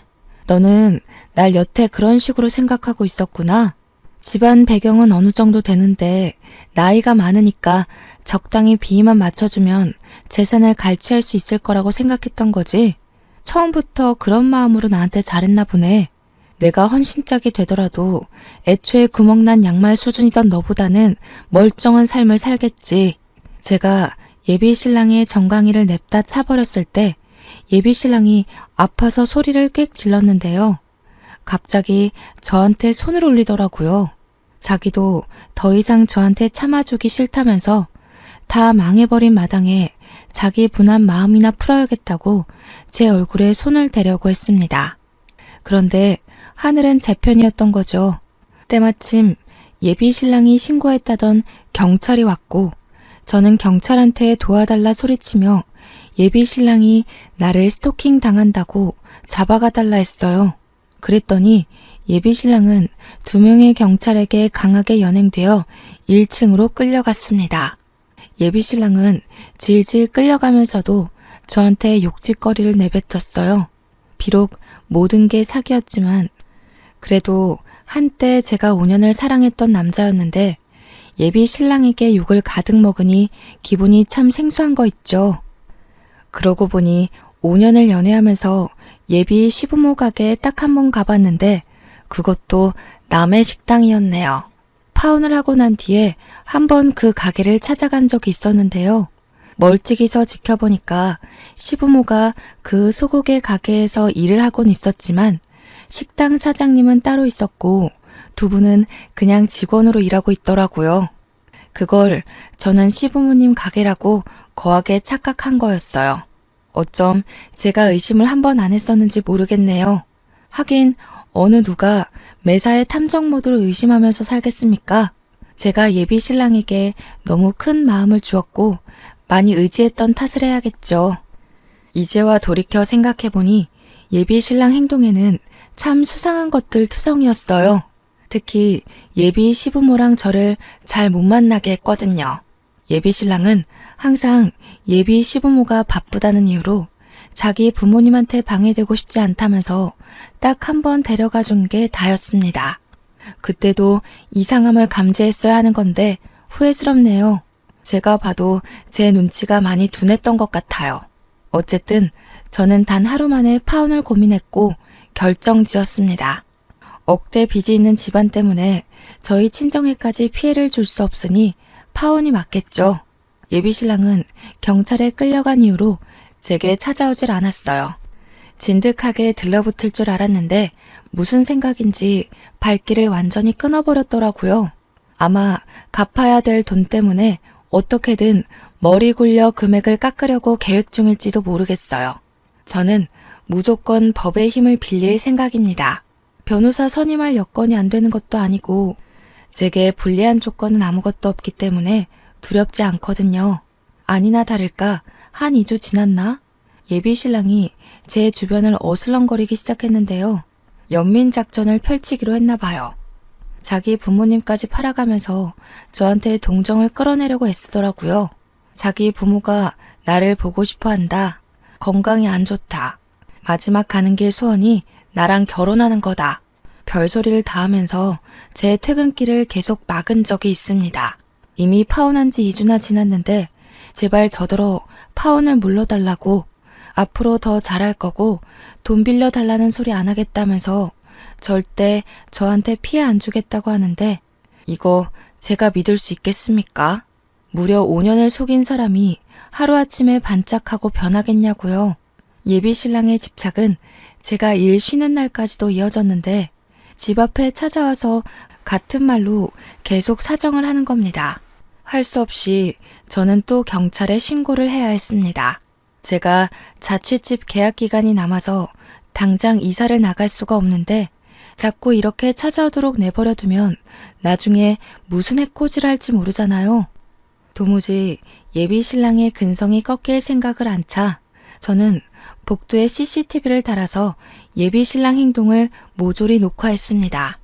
너는 날 여태 그런 식으로 생각하고 있었구나. 집안 배경은 어느 정도 되는데 나이가 많으니까 적당히 비위만 맞춰주면 재산을 갈취할 수 있을 거라고 생각했던 거지. 처음부터 그런 마음으로 나한테 잘했나 보네. 내가 헌신짝이 되더라도 애초에 구멍난 양말 수준이던 너보다는 멀쩡한 삶을 살겠지. 제가 예비 신랑의 정강이를 냅다 차버렸을 때 예비 신랑이 아파서 소리를 꽥 질렀는데요. 갑자기 저한테 손을 올리더라고요. 자기도 더 이상 저한테 참아주기 싫다면서 다 망해버린 마당에 자기 분한 마음이나 풀어야겠다고 제 얼굴에 손을 대려고 했습니다. 그런데 하늘은 제 편이었던 거죠. 때마침 예비 신랑이 신고했다던 경찰이 왔고 저는 경찰한테 도와달라 소리치며 예비 신랑이 나를 스토킹 당한다고 잡아가 달라 했어요. 그랬더니 예비 신랑은 2명의 경찰에게 강하게 연행되어 1층으로 끌려갔습니다. 예비 신랑은 질질 끌려가면서도 저한테 욕짓거리를 내뱉었어요. 비록 모든 게 사기였지만 그래도 한때 제가 5년을 사랑했던 남자였는데 예비 신랑에게 욕을 가득 먹으니 기분이 참 생소한 거 있죠. 그러고 보니 5년을 연애하면서 예비 시부모 가게에 딱 한 번 가봤는데 그것도 남의 식당이었네요. 파혼을 하고 난 뒤에 한 번 그 가게를 찾아간 적이 있었는데요. 멀찍이서 지켜보니까 시부모가 그 소고기 가게에서 일을 하곤 있었지만 식당 사장님은 따로 있었고 2분은 그냥 직원으로 일하고 있더라고요. 그걸 저는 시부모님 가게라고 거하게 착각한 거였어요. 어쩜 제가 의심을 한 번 안 했었는지 모르겠네요. 하긴 어느 누가 매사에 탐정 모드로 의심하면서 살겠습니까? 제가 예비 신랑에게 너무 큰 마음을 주었고 많이 의지했던 탓을 해야겠죠. 이제와 돌이켜 생각해보니 예비 신랑 행동에는 참 수상한 것들 투성이었어요. 특히 예비 시부모랑 저를 잘 못 만나게 했거든요. 예비 신랑은 항상 예비 시부모가 바쁘다는 이유로 자기 부모님한테 방해되고 싶지 않다면서 딱 한 번 데려가 준 게 다였습니다. 그때도 이상함을 감지했어야 하는 건데 후회스럽네요. 제가 봐도 제 눈치가 많이 둔했던 것 같아요. 어쨌든 저는 단 하루 만에 파혼을 고민했고 결정지었습니다. 억대 빚이 있는 집안 때문에 저희 친정에까지 피해를 줄 수 없으니 파혼이 맞겠죠. 예비 신랑은 경찰에 끌려간 이후로 제게 찾아오질 않았어요. 진득하게 들러붙을 줄 알았는데 무슨 생각인지 발길을 완전히 끊어버렸더라고요. 아마 갚아야 될 돈 때문에 어떻게든 머리 굴려 금액을 깎으려고 계획 중일지도 모르겠어요. 저는 무조건 법의 힘을 빌릴 생각입니다. 변호사 선임할 여건이 안 되는 것도 아니고 제게 불리한 조건은 아무것도 없기 때문에 두렵지 않거든요. 아니나 다를까 한 2주 지났나? 예비 신랑이 제 주변을 어슬렁거리기 시작했는데요. 연민작전을 펼치기로 했나 봐요. 자기 부모님까지 팔아가면서 저한테 동정을 끌어내려고 애쓰더라고요. 자기 부모가 나를 보고 싶어 한다. 건강이 안 좋다. 마지막 가는 길 소원이 나랑 결혼하는 거다. 별소리를 다 하면서 제 퇴근길을 계속 막은 적이 있습니다. 이미 파혼한 지 2주나 지났는데 제발 저더러 파혼을 물러달라고 앞으로 더 잘할 거고 돈 빌려달라는 소리 안 하겠다면서 절대 저한테 피해 안 주겠다고 하는데 이거 제가 믿을 수 있겠습니까? 무려 5년을 속인 사람이 하루아침에 반짝하고 변하겠냐고요. 예비 신랑의 집착은 제가 일 쉬는 날까지도 이어졌는데 집 앞에 찾아와서 같은 말로 계속 사정을 하는 겁니다. 할 수 없이 저는 또 경찰에 신고를 해야 했습니다. 제가 자취집 계약 기간이 남아서 당장 이사를 나갈 수가 없는데 자꾸 이렇게 찾아오도록 내버려 두면 나중에 무슨 해코지를 할지 모르잖아요. 도무지 예비 신랑의 근성이 꺾일 생각을 안 차 저는 복도에 CCTV를 달아서 예비 신랑 행동을 모조리 녹화했습니다.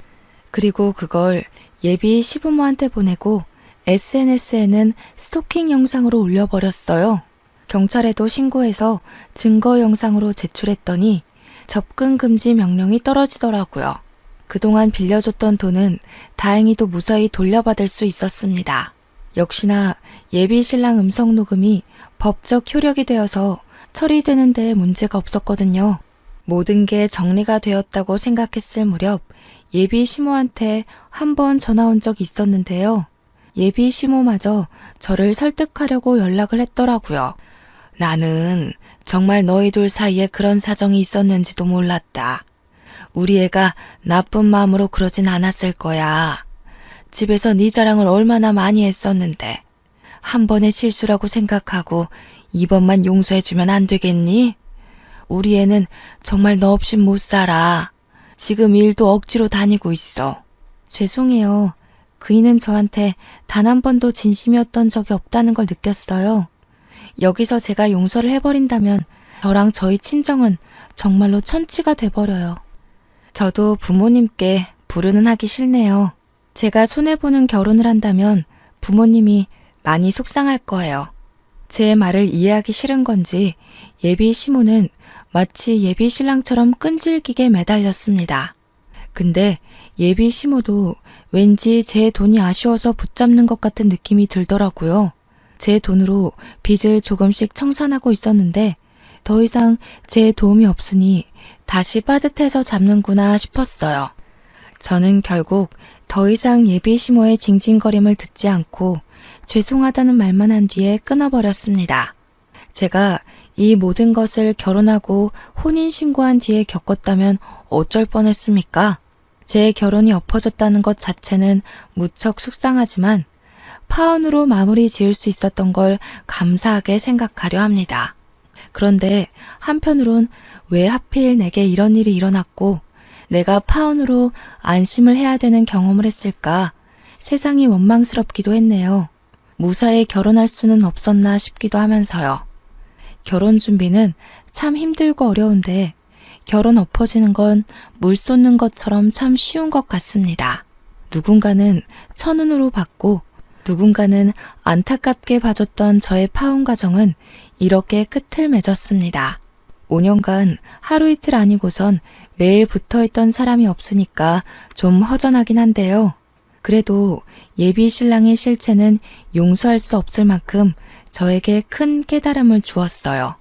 그리고 그걸 예비 시부모한테 보내고 SNS에는 스토킹 영상으로 올려버렸어요. 경찰에도 신고해서 증거 영상으로 제출했더니 접근 금지 명령이 떨어지더라고요. 그동안 빌려줬던 돈은 다행히도 무사히 돌려받을 수 있었습니다. 역시나 예비 신랑 음성 녹음이 법적 효력이 되어서 처리되는 데 문제가 없었거든요. 모든 게 정리가 되었다고 생각했을 무렵 예비 시모한테 한 번 전화 온 적이 있었는데요. 예비 시모마저 저를 설득하려고 연락을 했더라고요. 나는 정말 너희 둘 사이에 그런 사정이 있었는지도 몰랐다. 우리 애가 나쁜 마음으로 그러진 않았을 거야. 집에서 네 자랑을 얼마나 많이 했었는데 한 번의 실수라고 생각하고 이번만 용서해주면 안 되겠니? 우리 애는 정말 너 없인 못 살아. 지금 일도 억지로 다니고 있어. 죄송해요. 그이는 저한테 단 한 번도 진심이었던 적이 없다는 걸 느꼈어요. 여기서 제가 용서를 해버린다면 저랑 저희 친정은 정말로 천치가 돼버려요. 저도 부모님께 불효는 하기 싫네요. 제가 손해보는 결혼을 한다면 부모님이 많이 속상할 거예요. 제 말을 이해하기 싫은 건지 예비 시모는 마치 예비 신랑처럼 끈질기게 매달렸습니다. 근데 예비 시모도 왠지 제 돈이 아쉬워서 붙잡는 것 같은 느낌이 들더라고요. 제 돈으로 빚을 조금씩 청산하고 있었는데 더 이상 제 도움이 없으니 다시 빠듯해서 잡는구나 싶었어요. 저는 결국 더 이상 예비 시모의 징징거림을 듣지 않고 죄송하다는 말만 한 뒤에 끊어버렸습니다. 제가 이 모든 것을 결혼하고 혼인신고한 뒤에 겪었다면 어쩔 뻔했습니까? 제 결혼이 엎어졌다는 것 자체는 무척 속상하지만 파혼으로 마무리 지을 수 있었던 걸 감사하게 생각하려 합니다. 그런데 한편으론 왜 하필 내게 이런 일이 일어났고 내가 파혼으로 안심을 해야 되는 경험을 했을까 세상이 원망스럽기도 했네요. 무사히 결혼할 수는 없었나 싶기도 하면서요. 결혼 준비는 참 힘들고 어려운데 결혼 엎어지는 건 물 쏟는 것처럼 참 쉬운 것 같습니다. 누군가는 천운으로 받고 누군가는 안타깝게 봐줬던 저의 파혼 과정은 이렇게 끝을 맺었습니다. 5년간 하루 이틀 아니고선 매일 붙어있던 사람이 없으니까 좀 허전하긴 한데요. 그래도 예비 신랑의 실체는 용서할 수 없을 만큼 저에게 큰 깨달음을 주었어요.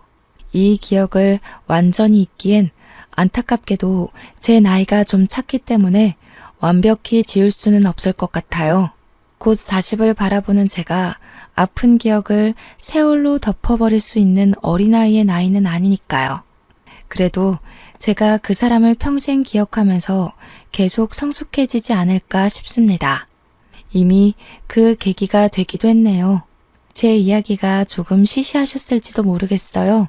이 기억을 완전히 잊기엔 안타깝게도 제 나이가 좀 찼기 때문에 완벽히 지울 수는 없을 것 같아요. 곧 40을 바라보는 제가 아픈 기억을 세월로 덮어버릴 수 있는 어린아이의 나이는 아니니까요. 그래도 제가 그 사람을 평생 기억하면서 계속 성숙해지지 않을까 싶습니다. 이미 그 계기가 되기도 했네요. 제 이야기가 조금 시시하셨을지도 모르겠어요.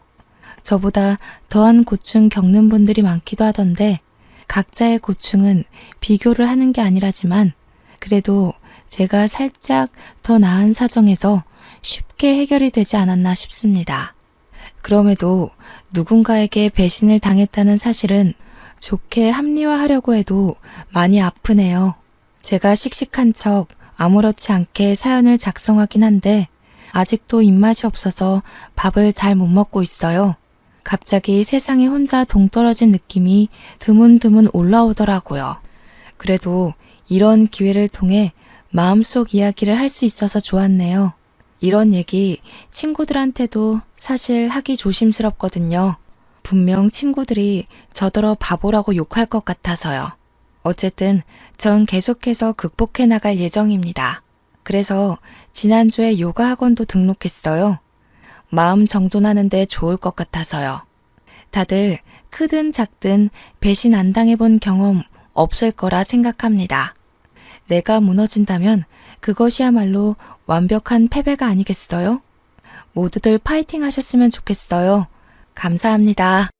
저보다 더한 고충 겪는 분들이 많기도 하던데 각자의 고충은 비교를 하는 게 아니라지만 그래도 제가 살짝 더 나은 사정에서 쉽게 해결이 되지 않았나 싶습니다. 그럼에도 누군가에게 배신을 당했다는 사실은 좋게 합리화하려고 해도 많이 아프네요. 제가 씩씩한 척 아무렇지 않게 사연을 작성하긴 한데 아직도 입맛이 없어서 밥을 잘 못 먹고 있어요. 갑자기 세상에 혼자 동떨어진 느낌이 드문드문 올라오더라고요. 그래도 이런 기회를 통해 마음속 이야기를 할 수 있어서 좋았네요. 이런 얘기 친구들한테도 사실 하기 조심스럽거든요. 분명 친구들이 저더러 바보라고 욕할 것 같아서요. 어쨌든 전 계속해서 극복해 나갈 예정입니다. 그래서 지난주에 요가 학원도 등록했어요. 마음 정돈하는데 좋을 것 같아서요. 다들 크든 작든 배신 안 당해본 경험 없을 거라 생각합니다. 내가 무너진다면 그것이야말로 완벽한 패배가 아니겠어요? 모두들 파이팅 하셨으면 좋겠어요. 감사합니다.